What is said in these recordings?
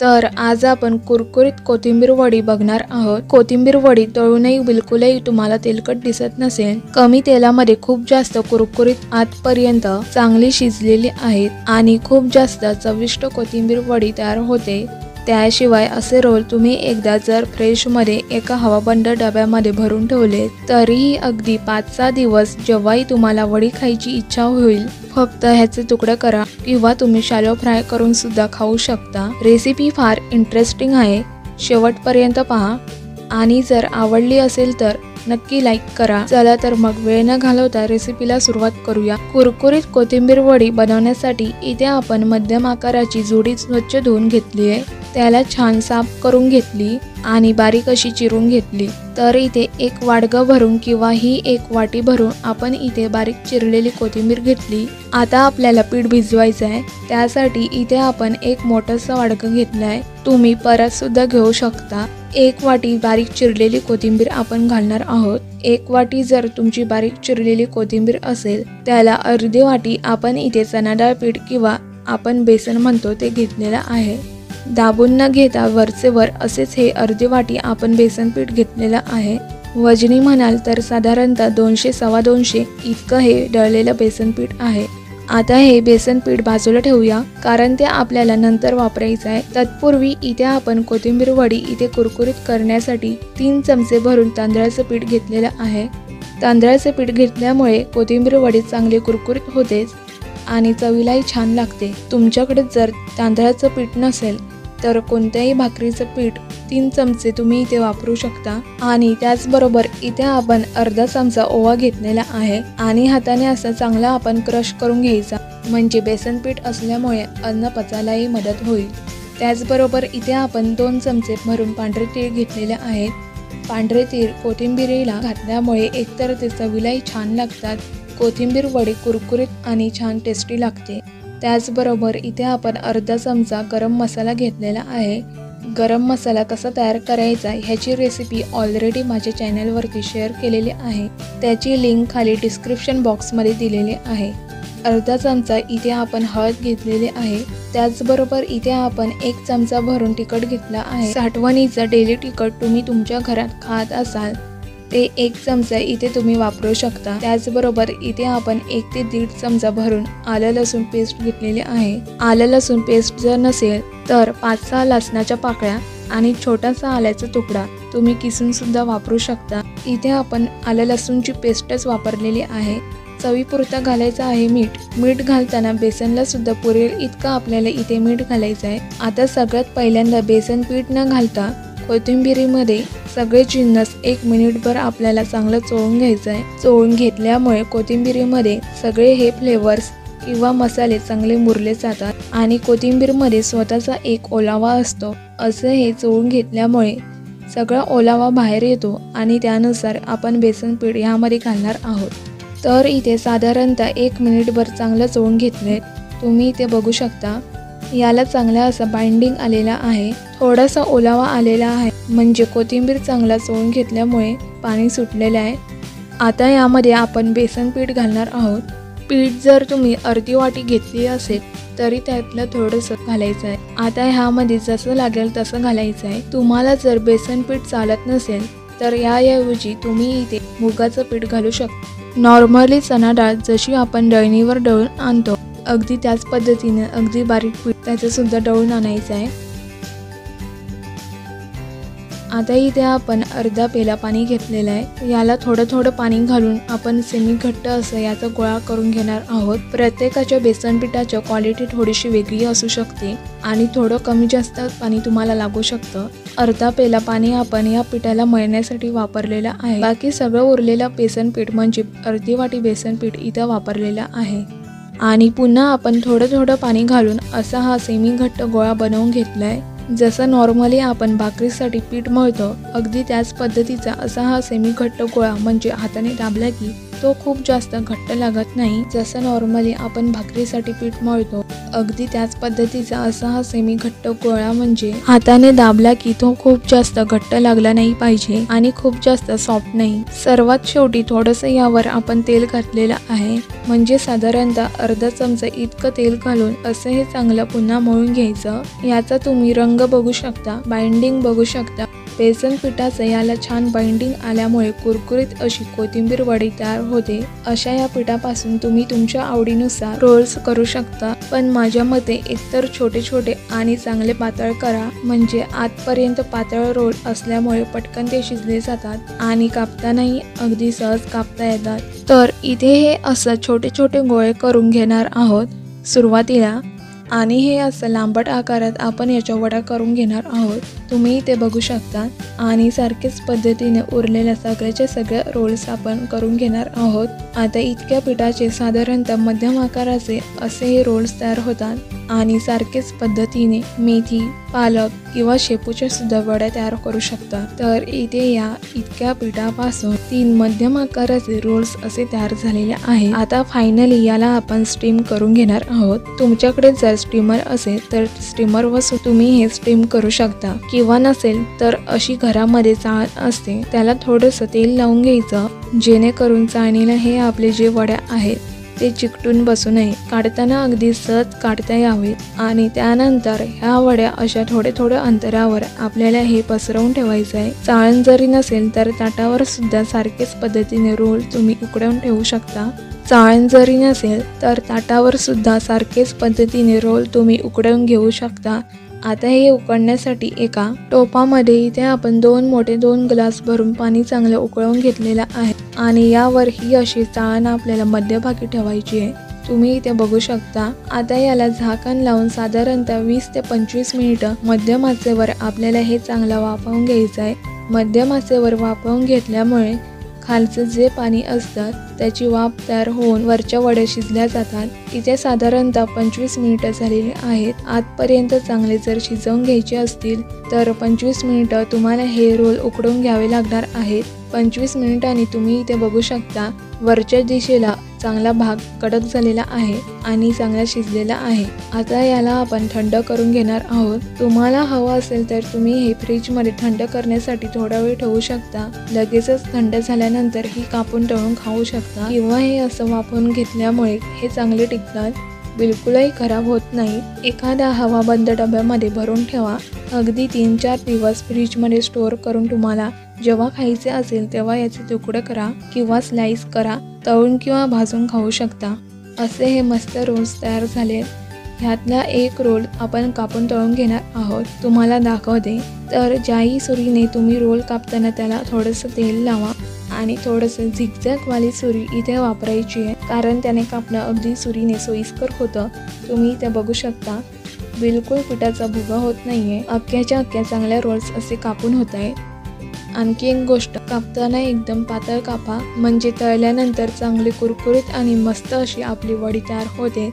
तर आज आपण कुरकुरीत कोथिंबीर वडी बघणार आहोत। कोथिंबीर वडी तळूनही बिलकुलही तुम्हाला तेलकट दिसत नसेल। कमी तेलामध्ये खूप जास्त कुरकुरीत आतपर्यंत चांगली शिजलेली आहेत आणि खूप जास्त चविष्ट कोथिंबीर वडी तयार होते। त्याशिवाय असे रोल तुम्ही एकदा जर फ्रेश मध्ये एका हवाबंद डब्यामध्ये भरून ठेवले तरीही अगदी 5-6 दिवस जेव्हाही तुम्हाला वडी खायची इच्छा होईल फक्त ह्याचे तुकडे करा किंवा तुम्ही शॅलो फ्राय करून सुद्धा खाऊ शकता। रेसिपी फार इंटरेस्टिंग आहे, शेवटपर्यंत पहा आणि जर आवडली असेल तर नक्की लाईक करा। चला तर मग वेळ न घालवता रेसिपीला सुरुवात करूया। कुरकुरीत कोथिंबीर वडी बनवण्यासाठी इथे आपण मध्यम आकाराची जुडी स्वच्छ धुवून घेतली आहे। त्याला छान साफ करून घेतली आणि बारीक अशी चिरून घेतली। तर इथे एक वाडगं भरून किंवा ही एक वाटी भरून आपण इथे बारीक चिरलेली कोथिंबीर घेतली। आता आपल्याला पीठ भिजवायचं आहे, त्यासाठी इथे आपण एक मोठंसं वाडगं घेतलं आहे। तुम्ही परत सुद्धा घेऊ शकता। एक वाटी बारीक चिरलेली कोथिंबीर आपण घालणार आहोत। एक वाटी जर तुमची बारीक चिरलेली कोथिंबीर असेल त्याला अर्धी वाटी आपण इथे चणा डाळ पीठ किंवा आपण बेसन म्हणतो ते घेतलेलं आहे। दाबून न घेता वरचे वर असेच हे अर्धी वाटी आपण बेसन पीठ घेतलेलं आहे। वजनी म्हणाल तर साधारणतः 200-250 इतकं हे दळलेलं बेसन पीठ आहे। आता हे बेसन पीठ बाजूला ठेवूया कारण ते आपल्याला नंतर वापरायचं आहे। तत्पूर्वी इथे आपण कोथिंबीर वडी इथे कुरकुरीत करण्यासाठी 3 चमचे भरून तांदळाचं पीठ घेतलेलं आहे। तांदळाचे पीठ घेतल्यामुळे कोथिंबीर वडी चांगली कुरकुरीत होतेच आणि चवीलाही छान लागते। तुमच्याकडे जर तांदळाचं पीठ नसेल तर कोणत्याही भाकरीचं पीठ 3 चमचे तुम्ही इथे वापरू शकता। आणि त्याचबरोबर इथे आपण अर्धा चमचा ओवा घेतलेला आहे आणि हाताने असं चांगला आपण क्रश करून घ्यायचा, म्हणजे बेसन पीठ असल्यामुळे अन्न पचायलाही मदत होईल। त्याचबरोबर इथे आपण 2 चमचे भरून पांढरे तीळ घेतलेले आहेत। पांढरे तीळ कोथिंबीरीला घातल्यामुळे एकतर ते चवीलाही छान लागतात, कोथिंबीर वडी कुरकुरीत आणि छान टेस्टी लागते। त्याचबरोबर इथे आपण अर्धा चमचा गरम मसाला घेतलेला आहे। गरम मसाला कसा तयार करायचा ह्याची रेसिपी ऑलरेडी माझ्या चॅनलवरती शेअर केलेली आहे, त्याची लिंक खाली डिस्क्रिप्शन बॉक्समध्ये दिलेली आहे। अर्धा चमचा इथे आपण हळद घेतलेली आहे। त्याचबरोबर इथे आपण 1 चमचा भरून तिखट घेतला आहे। साठवणीचं डेली तिखट तुम्ही तुमच्या घरात खात असाल ते 1 चमचा इथे तुम्ही वापरू शकता। त्याचबरोबर इथे आपण 1 ते 1.5 चमचा भरून आलं लसूण पेस्ट घेतलेली आहे। आलं लसूण पेस्ट जर नसेल तर 5-6 लसणाच्या पाकळ्या आणि छोटासा आल्याचा तुकडा तुम्ही किसून सुद्धा वापरू शकता। इथे आपण आलं लसूणची पेस्टच वापरलेली आहे। चवीपुरता घालायचं आहे मीठ। मीठ घालताना बेसनला सुद्धा पुरेल इतकं आपल्याला इथे मीठ घालायचं आहे। आता सगळ्यात पहिल्यांदा बेसन पीठ न घालता कोथिंबीरीमध्ये सगळे जिन्नस 1 मिनिटभर आपल्याला चांगलं चोळून घ्यायचं आहे। चोळून घेतल्यामुळे कोथिंबीरीमध्ये सगळे हे फ्लेवर्स किंवा मसाले चांगले मुरले जातात आणि कोथिंबीरमध्ये स्वतःचा एक ओलावा असतो। असं हे चोळून घेतल्यामुळे सगळा ओलावा बाहेर येतो आणि त्यानुसार आपण बेसन पीठ यामध्ये घालणार आहोत। तर इथे साधारणतः 1 मिनिटभर चांगलं चोळून घेतले, तुम्ही इथे बघू शकता। याला चांगला असा बाइंडिंग आलेला आहे, थोडासा ओलावा आलेला आहे, म्हणजे कोथिंबीर चांगला चोळून घेतल्यामुळे पाणी सुटलेलं आहे। आता यामध्ये आपण बेसन पीठ घालणार आहोत। पीठ जर तुम्ही अर्धी वाटी घेतली असेल तरी त्यातलं थोडंसं घालायचं आहे। आता ह्यामध्ये जसं लागेल तसं घालायचं आहे। तुम्हाला जर बेसन पीठ चालत नसेल तर याऐवजी तुम्ही इथे मुगाचं पीठ घालू शकता। नॉर्मली चणा डाळ जशी आपण दळणीवर दळून आणतो अगदी त्याच पद्धतीने अगदी बारीक पीठ त्याचं सुद्धा दळून आणायचं आहे। आता इथे आपण अर्धा पेला पाणी घेतलेलं आहे। याला थोडं थोडं पाणी घालून आपण सेमी घट्ट असं याचा गोळा करून घेणार आहोत। प्रत्येकाच्या बेसन पिठाच्या क्वालिटी थोडीशी वेगळी असू शकते आणि थोडं कमी जास्त पाणी तुम्हाला लागू शकतं। अर्धा पेला पाणी आपण या पिठाला मळण्यासाठी वापरलेलं आहे। बाकी सगळं उरलेलं बेसन पीठ म्हणजे अर्धी वाटी बेसन पीठ इथं वापरलेलं आहे आणि पुन्हा आपण थोडं थोडं पाणी घालून असा हा सेमी घट्ट गोळा बनवून घेतलाय। जसं नॉर्मली आपण भाकरीसाठी पीठ मळतो अगदी त्याच पद्धतीचा असा हा सेमी घट्ट गोळा, म्हणजे हाताने दाबला की तो खूप जास्त घट्ट लागत नाही, जसं नॉर्मली आपण भाकरीसाठी पीठ मळतो अगदी त्याच पद्धतीचा असा हा सेमी घट्ट गोळा, म्हणजे हाताने दाबला की तो खूप जास्त घट्ट लागला नाही पाहिजे आणि खूप जास्त सॉफ्ट नाही। सर्वात शेवटी थोडंसं यावर आपण तेल घातलेलं आहे, म्हणजे साधारणतः अर्धा चमचा इतकं तेल घालून असं हे चांगलं पुन्हा मळून घ्यायचं। याचा तुम्ही रंग बघू शकता, बाइंडिंग बघू शकता। बेसन पिठाचं याला छान बाइंडिंग आल्यामुळे कुरकुरीत अशी कोथिंबीर वडी तयार होते। अशा या पिठापासून तुम्ही तुमच्या आवडीनुसार रोल्स करू शकता, पण माझ्या मते एकतर छोटे छोटे आणि चांगले पातळ करा, म्हणजे आतपर्यंत पातळ रोल असल्यामुळे पटकन ते शिजले जातात आणि कापतानाही अगदी सहज कापता येतात। तर इथे हे असं छोटे छोटे गोळे करून घेणार आहोत सुरुवातीला, आणि हे असं लांबट आकारात आपण याच्या वड्या करून घेणार आहोत, तुम्ही ते बघू शकता। आणि सारख्याच पद्धतीने उरलेल्या सगळ्याच्या सगळ्या रोल्स आपण करून घेणार आहोत। आता इतक्या पिठाचे साधारणतः मध्यम आकाराचे असे हे रोल्स तयार होतात। आणि सारख्याच पद्धतीने मेथी, पालक किंवा शेपूच्या सुद्धा वड्या तयार करू शकता। तर इथे या इतक्या पिठापासून 3 मध्यम आकाराचे रोल्स असे तयार झालेले आहे। आता फायनली याला आपण स्टीम करून घेणार आहोत। तुमच्याकडे जर स्टीमर असेल तर स्टीमर वर तुम्ही हे स्टीम करू शकता, किंवा नसेल तर अशी घरामध्ये चाळण असते त्याला थोडंसं तेल लावून घ्यायचं, जेणेकरून चाळणीला हे आपले जे वड्या आहेत ते चिकटून बसू नये, काढताना अगदी सहज काढता यावेत। आणि त्यानंतर ह्या वड्या अशा थोड्या अंतरावर आपल्याला हे पसरवून ठेवायचं आहे। चाळण जरी नसेल तर ताटावर सुद्धा सारख्याच पद्धतीने रोल तुम्ही उकडवून ठेवू शकता। चाळण जरी नसेल तर ताटावर सुद्धा सारखेच पद्धतीने रोल तुम्ही उकडवून घेऊ शकता। आता हे उकडण्यासाठी एका टोपामध्ये इथे आपण 2 ग्लास भरून पाणी चांगलं उकळवून घेतलेलं आहे, आणि यावर ही अशी चाळण आपल्याला मध्यभागी ठेवायची आहे, तुम्ही इथे बघू शकता। आता याला झाकण लावून साधारणतः 20 ते 25 मिनिटं मध्यम आचेवर आपल्याला हे चांगलं वाफवून घ्यायचं आहे। मध्यम आचेवर वाफवून घेतल्यामुळे खालचं जे पाणी असतं त्याची वाफ तयार होऊन वरच्या वड्या शिजल्या जातात। इथे साधारणतः 25 मिनिटं झालेली आहेत। आतपर्यंत चांगले जर शिजवून घ्यायचे असतील तर 25 मिनिटं तुम्हाला हे रोल उकडून घ्यावे लागणार आहेत। 25 मिनिटांनी तुम्ही इथे बघू शकता वरच्या दिशेला चांगला भाग कडक झालेला आहे आणि चांगला शिजलेला आहे। आता याला आपण थंड करून घेणार आहोत। तुम्हाला हवं असेल तर तुम्ही हे फ्रीजमध्ये थंड करण्यासाठी थोडा वेळ ठेवू शकता, लगेचच थंड झाल्यानंतर ही कापून तळून खाऊ शकता, किंवा हे असं वाफवून घेतल्यामुळे हे चांगले टिकतात, बिलकुलही खराब होत नाही। एखाद्या हवाबंद डब्यामध्ये भरून ठेवा, अगदी 3-4 दिवस फ्रीजमध्ये स्टोअर करून तुम्हाला जेव्हा खायचे असेल तेव्हा याचे तुकडे करा किंवा स्लाइस करा, तळून किंवा भाजून खाऊ शकता। असे हे मस्त रोल्स तयार झाले। ह्यातला एक रोल आपण कापून तळून घेणार आहोत, तुम्हाला दाखवते। तर ज्याही सुरीने तुम्ही रोल कापताना त्याला थोडंसं तेल लावा आणि थोडंसं झिगझॅग वाली सुरी इथे वापरायची आहे, कारण त्याने कापणं अगदी सुरीने सोयीस्कर होतं। तुम्ही इथे बघू शकता बिलकुल पिठाचा भुगा होत नाहीये, अख्ख्याच्या अख्ख्या चांगल्या रोल्स असे कापून होत आहेत। आणखी एक गोष्ट, कापताना एकदम पातळ कापा, म्हणजे तळल्यानंतर चांगली कुरकुरीत आणि मस्त अशी आपली वडी तयार होते।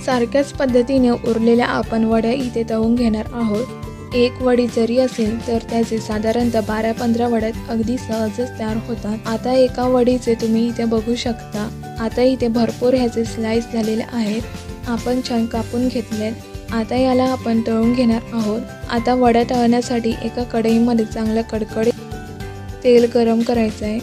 सारख्याच पद्धतीने उरलेल्या आपण वड्या इथे तळून घेणार आहोत। एक वडी जरी असेल तर त्याचे साधारणतः 12-15 वड्यात अगदी सहजच तयार होतात। आता एका वडीचे तुम्ही इथे बघू शकता, आता इथे भरपूर ह्याचे स्लाइस झालेले आहेत, आपण छान कापून घेतलेत। आता याला आपण तळून घेणार आहोत। आता वड्या तळण्यासाठी एका कढईमध्ये चांगलं कडकडीत तेल गरम करायचं आहे,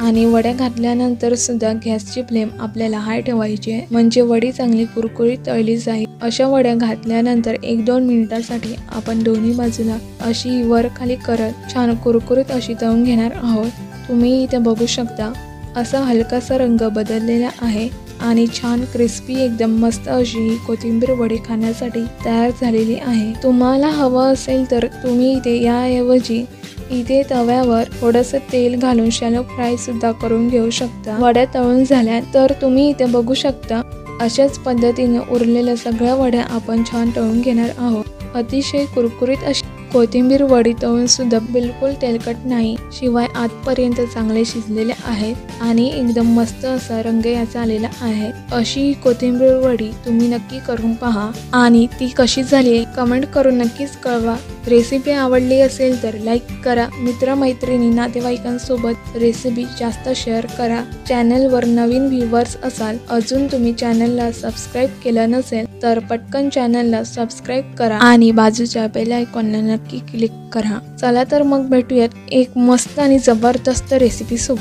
आणि वड्या घातल्यानंतर सुद्धा गॅसची फ्लेम आपल्याला हाय ठेवायची आहे, म्हणजे वडी चांगली कुरकुरीत तळली जाईल। अशा वड्या घातल्यानंतर 1-2 मिनिटांसाठी आपण दोन्ही बाजूला अशी वर खाली करत छान कुरकुरीत अशी तळून घेणार आहोत। तुम्ही इथे बघू शकता असा हलकासा रंग बदललेला आहे आणि छान क्रिस्पी एकदम मस्त अशी कोथिंबीर वडी खाण्यासाठी तयार झालेली आहे। तुम्हाला हवं असेल तर तुम्ही इथे याऐवजी इथे तव्यावर थोडंसं तेल घालून शॅलो फ्राय सुद्धा करून घेऊ शकता। वड्या तळून झाल्या तर तुम्ही इथे बघू शकता अशाच पद्धतीने उरलेल्या सगळ्या वड्या आपण छान तळून घेणार आहोत। अतिशय कुरकुरीत अशी कोथिंबीर वडी तळून सुद्धा बिलकुल तेलकट नाही, शिवाय आतपर्यंत चांगले शिजलेले आहेत आणि एकदम मस्त असा रंग याचा आलेला आहे। अशी कोथिंबीर वडी तुम्ही नक्की करून पहा आणि ती कशी झाली कमेंट करून नक्कीच कळवा। रेसिपी आवडली असेल तर लाईक करा, मित्रमैत्रिणी नातेवाईकांसोबत रेसिपी जास्त शेअर करा. चॅनलवर नवीन व्ह्यूवर्स असाल, अजून तुम्ही चॅनलला सबस्क्राईब केलं नसेल तर पटकन चॅनलला सबस्क्राईब करा आणि बाजूच्या बेल आयकॉनला नक्की क्लिक करा. चला तर मग भेटूयात एक मस्त आणि जबरदस्त रेसिपी सोबत.